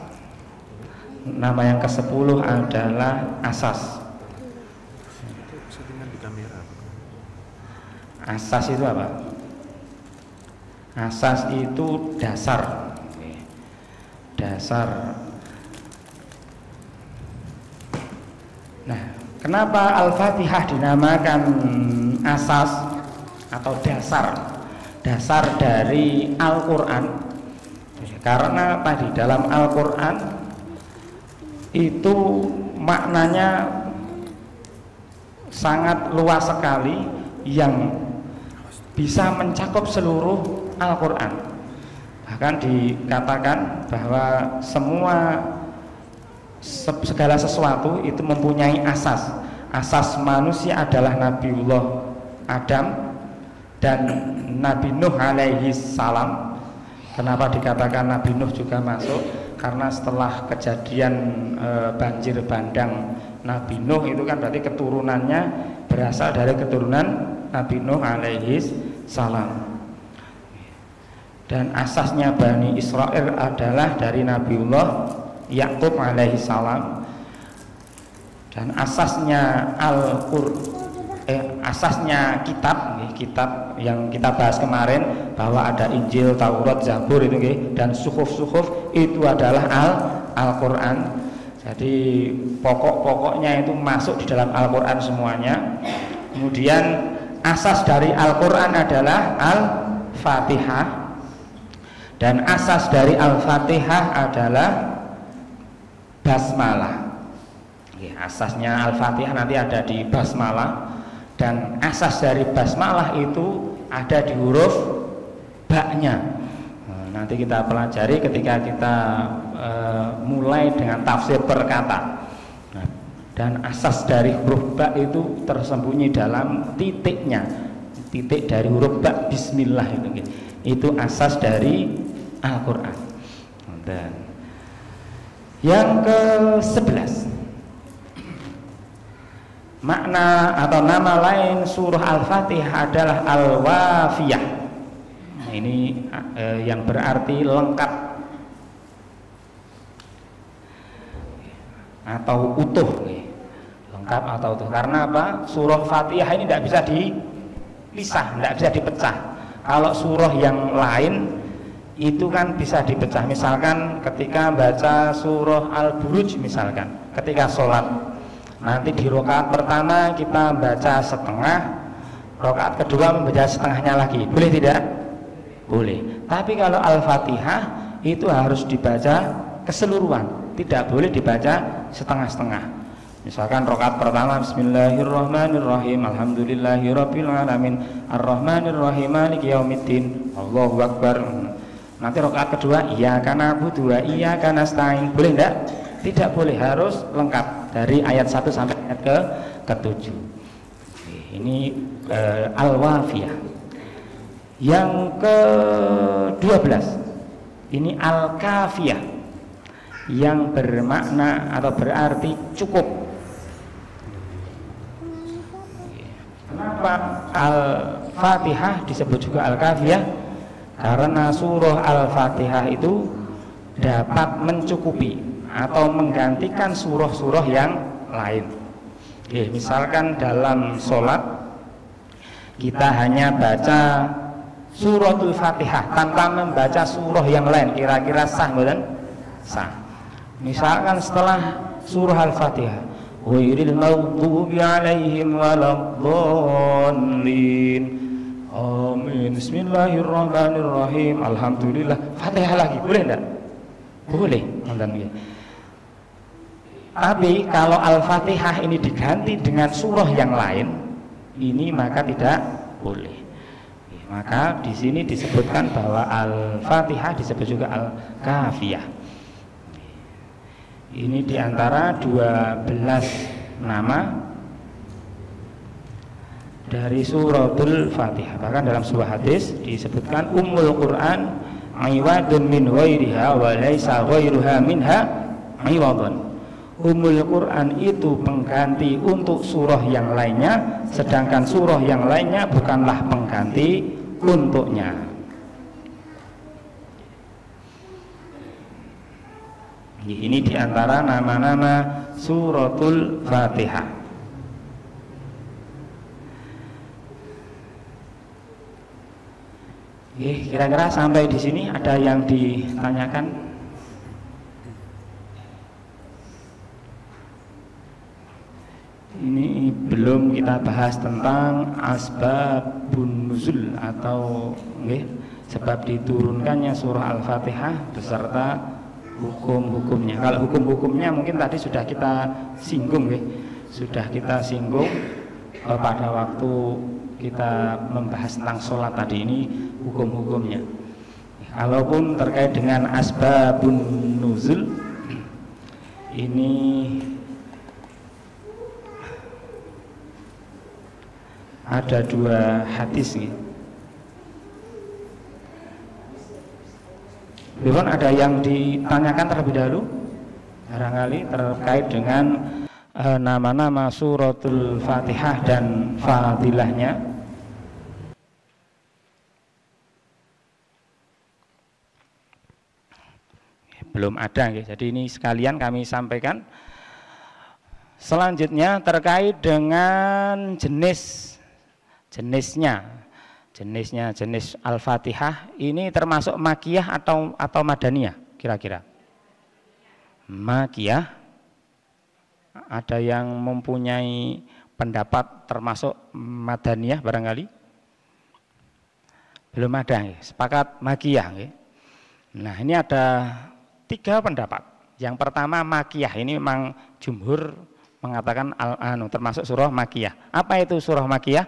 nama yang ke-10 adalah asas. Asas itu apa? Asas itu dasar. Dasar. Nah, kenapa Al-Fatihah dinamakan asas atau dasar? Dasar dari Al-Quran. Karena tadi dalam Al-Quran itu maknanya sangat luas sekali, yang bisa mencakup seluruh Al-Quran. Bahkan dikatakan bahwa segala sesuatu itu mempunyai asas. Asas manusia adalah Nabiullah Adam dan Nabi Nuh alaihi salam. Kenapa dikatakan Nabi Nuh juga masuk? Karena setelah kejadian banjir bandang Nabi Nuh itu kan berarti keturunannya berasal dari keturunan Nabi Nuh alaihi salam. Dan asasnya Bani Israel adalah dari Nabiullah Yakub alaihi salam. Dan asasnya asasnya kitab yang kita bahas kemarin, bahwa ada Injil, Taurat, Zabur itu dan suhuf itu adalah Al-Quran. Jadi pokok-pokoknya itu masuk di dalam Al-Quran semuanya. Kemudian asas dari Al-Quran adalah Al-Fatihah, dan asas dari Al-Fatihah adalah basmalah. Asasnya Al-Fatihah nanti ada di basmalah, dan asas dari basmalah itu ada di huruf ba-nya. Nanti kita pelajari ketika kita mulai dengan tafsir per kata. Dan asas dari huruf ba itu tersembunyi dalam titiknya, titik dari huruf ba, bismillah itu asas dari Al-Quran. Dan yang ke-11, makna atau nama lain surah Al-Fatihah adalah Al-Wafiyah. Ini yang berarti lengkap atau utuh, lengkap atau utuh. Karena apa? Surah Fatihah ini tidak bisa dipisah, tidak bisa dipecah. Kalau surah yang lain itu kan bisa dipecah. Misalkan ketika baca surah Al-Buruj misalkan, ketika sholat, nanti di rakaat pertama kita baca setengah, rakaat kedua membaca setengahnya lagi, boleh tidak? Boleh. Tapi kalau Al-Fatihah itu harus dibaca keseluruhan, tidak boleh dibaca setengah-setengah. Misalkan rakaat pertama Bismillahirrahmanirrahim, Alhamdulillahirabbil alamin, Arrahmanirrahim, Maliki yaumiddin, Allahu akbar. Nanti rakaat kedua iyyaka na'budu wa iyyaka nasta'in, boleh enggak? Tidak boleh, harus lengkap dari ayat 1 sampai ayat ke-7. Ini Al-Wafiyah. Yang ke-12 ini Al-Kafiyah, yang bermakna atau berarti cukup. Kenapa Al-Fatihah disebut juga Al-Kafiyah? Karena surah Al-Fatihah itu dapat mencukupi atau menggantikan surah-surah yang lain. Oke, misalkan dalam sholat kita hanya baca suratul Fatihah tanpa membaca surah yang lain, kira-kira sah bukan? Sah. Misalkan setelah surah Al-Fatihah, ghairil maghdubi 'alaihim waladdallin, amin, bismillahirrahmanirrahim, alhamdulillah, Fatihah lagi, boleh enggak? Boleh, nonton. Tapi kalau Al-Fatihah ini diganti dengan surah yang lain, ini maka tidak boleh. Maka di sini disebutkan bahwa Al-Fatihah disebut juga Al-Kafiyah. Ini diantara 12 nama dari suratul Fatihah. Bahkan dalam sebuah hadis disebutkan Ummul Quran iwadun min ghairiha wa laisa ghairuha minha iwadun. Ummul Quran itu pengganti untuk surah yang lainnya, sedangkan surah yang lainnya bukanlah pengganti untuknya. Ini diantara nama-nama suratul Fatihah. Kira-kira sampai di sini ada yang ditanyakan? Ini belum kita bahas tentang asbabun nuzul atau sebab diturunkannya surah Al-Fatihah beserta hukum-hukumnya. Kalau hukum-hukumnya mungkin tadi sudah kita singgung, sudah kita singgung pada waktu kita membahas tentang sholat tadi, ini hukum-hukumnya. Kalaupun terkait dengan asbabun nuzul, ini ada 2 hadis nih. Bagaimana, ada yang ditanyakan terlebih dahulu barangkali terkait dengan nama-nama suratul Fatihah dan fadilahnya? Belum ada, jadi ini sekalian kami sampaikan. Selanjutnya terkait dengan jenis Al-Fatihah ini termasuk makiyah atau madaniyah kira-kira? Makiyah. Ada yang mempunyai pendapat termasuk madaniyah barangkali? Belum ada, sepakat makiyah. Nah, ini ada 3 pendapat. Yang pertama makiyah, ini memang jumhur mengatakan termasuk surah makiyah. Apa itu surah makiyah?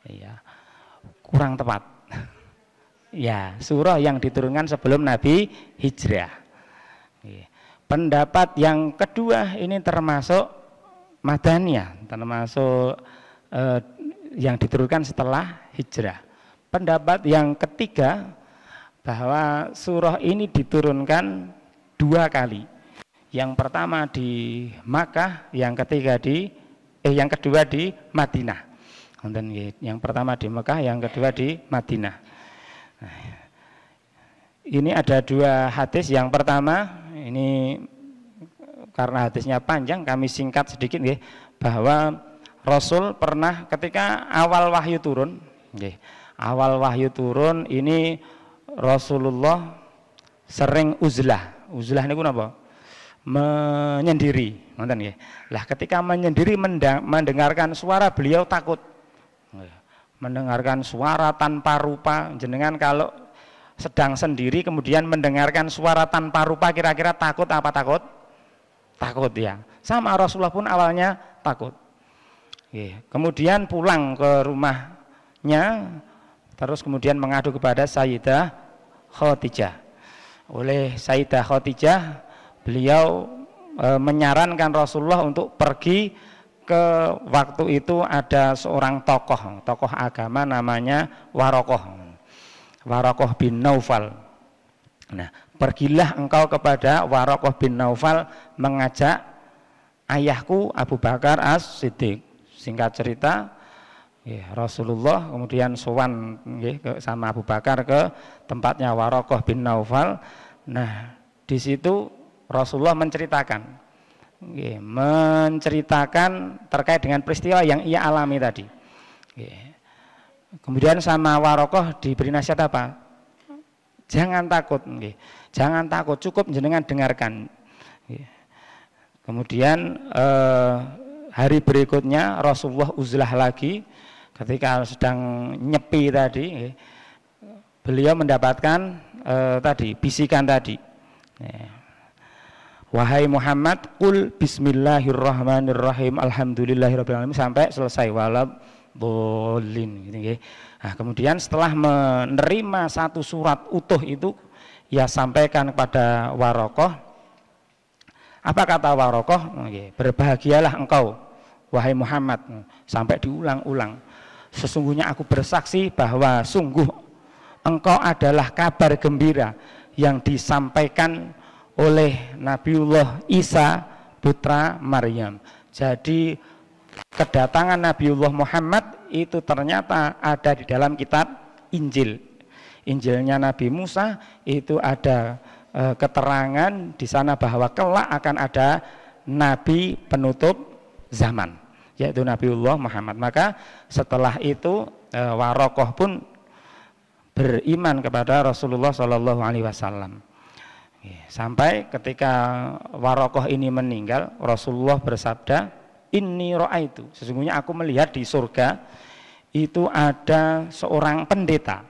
Iya, kurang tepat. Ya, surah yang diturunkan sebelum Nabi hijrah. Pendapat yang kedua ini termasuk madaniyah, termasuk yang diturunkan setelah hijrah. Pendapat yang ketiga bahwa surah ini diturunkan 2 kali. Yang pertama di Makkah, yang kedua di Madinah. Yang pertama di Mekah, yang kedua di Madinah. Nah, ini ada 2 hadis. Yang pertama ini karena hadisnya panjang, kami singkat sedikit bahwa Rasul pernah ketika awal wahyu turun, ini Rasulullah sering uzlah. Uzlah ini apa? Menyendiri, Lah ketika menyendiri mendengarkan suara, beliau takut. Mendengarkan suara tanpa rupa. Jenengan kalau sedang sendiri kemudian mendengarkan suara tanpa rupa, kira-kira takut apa takut? Takut ya. Sama Rasulullah pun awalnya takut. Kemudian pulang ke rumahnya, terus kemudian mengadu kepada Sayyidah Khadijah. Oleh Sayyidah Khadijah, beliau menyarankan Rasulullah untuk pergi ke, waktu itu ada seorang tokoh agama namanya Waraqah bin Naufal. Nah, pergilah engkau kepada Waraqah bin Naufal mengajak ayahku Abu Bakar As-Siddiq. Singkat cerita, Rasulullah kemudian sowan sama Abu Bakar ke tempatnya Waraqah bin Naufal. Nah, di situ Rasulullah menceritakan terkait dengan peristiwa yang ia alami tadi. Kemudian sama Waraqah diberi nasihat apa? Jangan takut, jangan takut, cukup jenengan dengarkan. Kemudian hari berikutnya Rasulullah uzlah lagi. Ketika sedang nyepi tadi, beliau mendapatkan tadi bisikan tadi. Wahai Muhammad, qul bismillahirrahmanirrahim, alhamdulillahirabbil alamin sampai selesai walab bolin. Nah, kemudian setelah menerima satu surat utuh itu, ia sampaikan kepada Waraqah. Apa kata Waraqah? Berbahagialah engkau, wahai Muhammad, sampai diulang-ulang. Sesungguhnya aku bersaksi bahwa sungguh engkau adalah kabar gembira yang disampaikan oleh Nabiullah Isa putra Maryam. Jadi kedatangan Nabiullah Muhammad itu ternyata ada di dalam kitab Injil. Injilnya Nabi Musa itu ada keterangan di sana bahwa kelak akan ada nabi penutup zaman, yaitu Nabiullah Muhammad. Maka setelah itu Waraqah pun beriman kepada Rasulullah Shallallahu Alaihi Wasallam. Sampai ketika Waraqah ini meninggal, Rasulullah bersabda, inni ra'aitu, sesungguhnya aku melihat di surga itu ada seorang pendeta.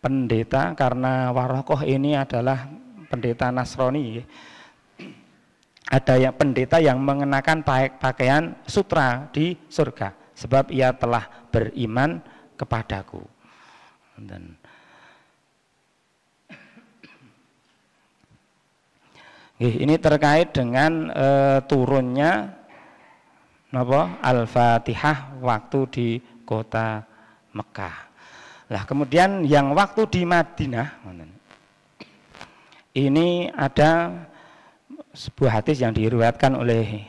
Pendeta karena Waraqah ini adalah pendeta Nasrani. Ada yang pendeta yang mengenakan pakaian sutra di surga sebab ia telah beriman kepadaku. Dan ini terkait dengan turunnya Al-Fatihah waktu di kota Mekah. Lah kemudian yang waktu di Madinah ini ada sebuah hadis yang diriwayatkan oleh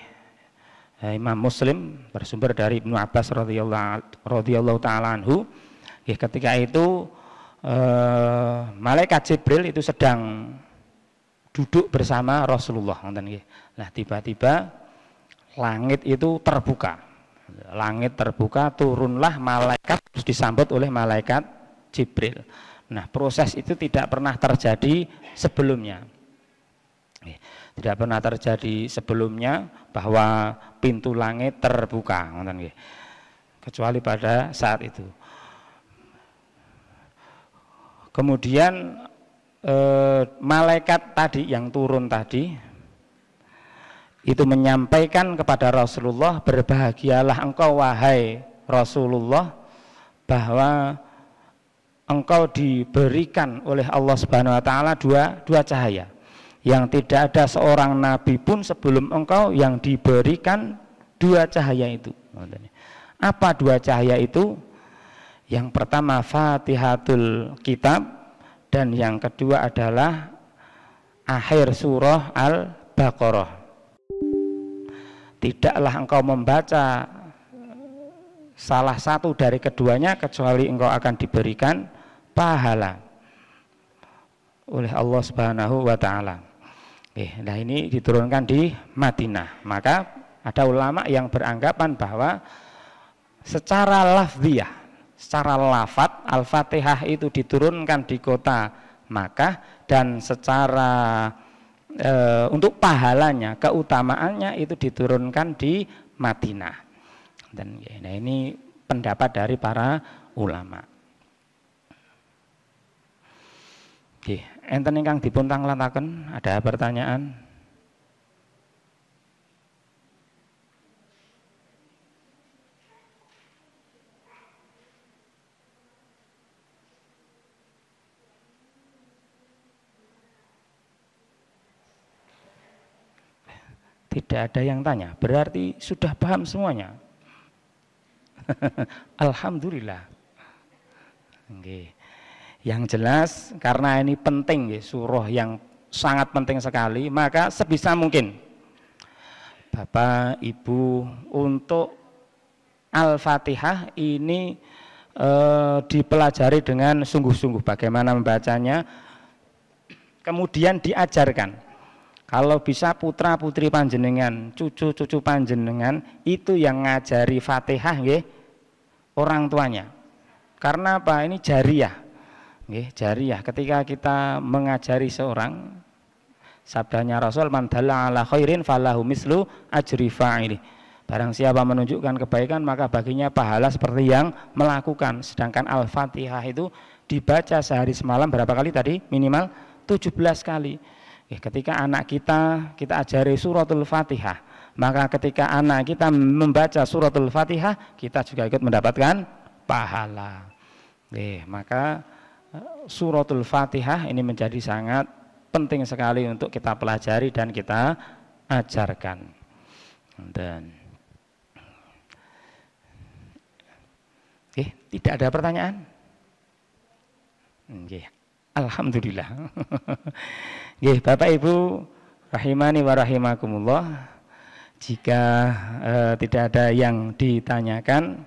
Imam Muslim bersumber dari Ibnu Abbas radhiyallahu taala anhu. Ketika itu malaikat Jibril itu sedang duduk bersama Rasulullah. Nah tiba-tiba langit itu terbuka. Langit terbuka, turunlah malaikat, terus disambut oleh malaikat Jibril. Nah proses itu tidak pernah terjadi sebelumnya. Tidak pernah terjadi sebelumnya bahwa pintu langit terbuka, kecuali pada saat itu. Kemudian malaikat tadi yang turun tadi itu menyampaikan kepada Rasulullah, berbahagialah engkau wahai Rasulullah bahwa engkau diberikan oleh Allah Subhanahu wa taala dua cahaya yang tidak ada seorang nabi pun sebelum engkau yang diberikan dua cahaya itu. Apa dua cahaya itu? Yang pertama Fatihatul Kitab dan yang kedua adalah akhir surah Al-Baqarah. Tidaklah engkau membaca salah satu dari keduanya kecuali engkau akan diberikan pahala oleh Allah Subhanahu wa taala. Nah ini diturunkan di Madinah. Maka ada ulama yang beranggapan bahwa secara lafziyah, secara lafat Al-Fatihah itu diturunkan di kota Makkah dan secara untuk pahalanya, keutamaannya itu diturunkan di Madinah. Dan nah ini pendapat dari para ulama. Enten ingkang dipun tanglataken, ada pertanyaan? Tidak ada yang tanya, berarti sudah paham semuanya. Alhamdulillah. Yang jelas karena ini penting, surah yang sangat penting sekali, maka sebisa mungkin Bapak Ibu untuk Al-Fatihah ini dipelajari dengan sungguh-sungguh bagaimana membacanya, kemudian diajarkan. Kalau bisa putra putri panjenengan, cucu-cucu panjenengan itu yang ngajari Fatihah nggih, orang tuanya. Karena apa? Ini jariyah. Nggih, jariyah. Ketika kita mengajari seorang, sabdanya Rasul, man dalla ala khairin falahu mislu ajri fa'ili. Barang siapa menunjukkan kebaikan maka baginya pahala seperti yang melakukan. Sedangkan Al-Fatihah itu dibaca sehari semalam berapa kali tadi? Minimal 17 kali. Ketika anak kita ajari suratul Fatihah, maka ketika anak kita membaca suratul Fatihah, kita juga ikut mendapatkan pahala. Maka suratul Fatihah ini menjadi sangat penting sekali untuk kita pelajari dan kita ajarkan. Dan tidak ada pertanyaan? Alhamdulillah. Bapak Ibu rahimani wa rahimakumullah, jika tidak ada yang ditanyakan,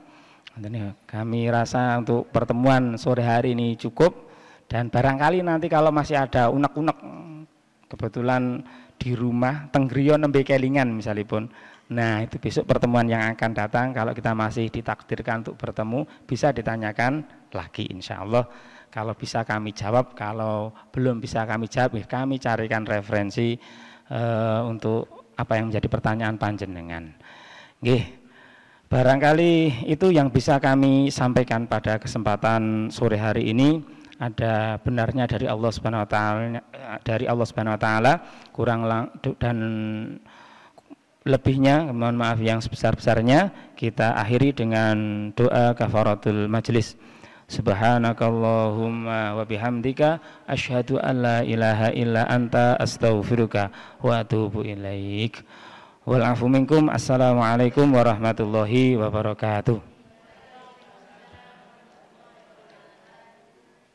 kami rasa untuk pertemuan sore hari ini cukup. Dan barangkali nanti kalau masih ada unek-unek, kebetulan di rumah tenggriyo nembe kelingan misalipun, nah itu besok pertemuan yang akan datang, kalau kita masih ditakdirkan untuk bertemu, bisa ditanyakan lagi insya Allah. Kalau bisa kami jawab, kalau belum bisa kami jawab, kami carikan referensi untuk apa yang menjadi pertanyaan panjenengan. Barangkali itu yang bisa kami sampaikan pada kesempatan sore hari ini. Ada benarnya dari Allah Subhanahu wa taala, kurang dan lebihnya mohon maaf yang sebesar-besarnya. Kita akhiri dengan doa kafaratul majlis. Subhanakallahumma wa bihamdika asyhadu an la ilaha illa anta astaghfiruka wa atubu ilaik. Wal afu minkum. Assalamualaikum warahmatullahi wabarakatuh.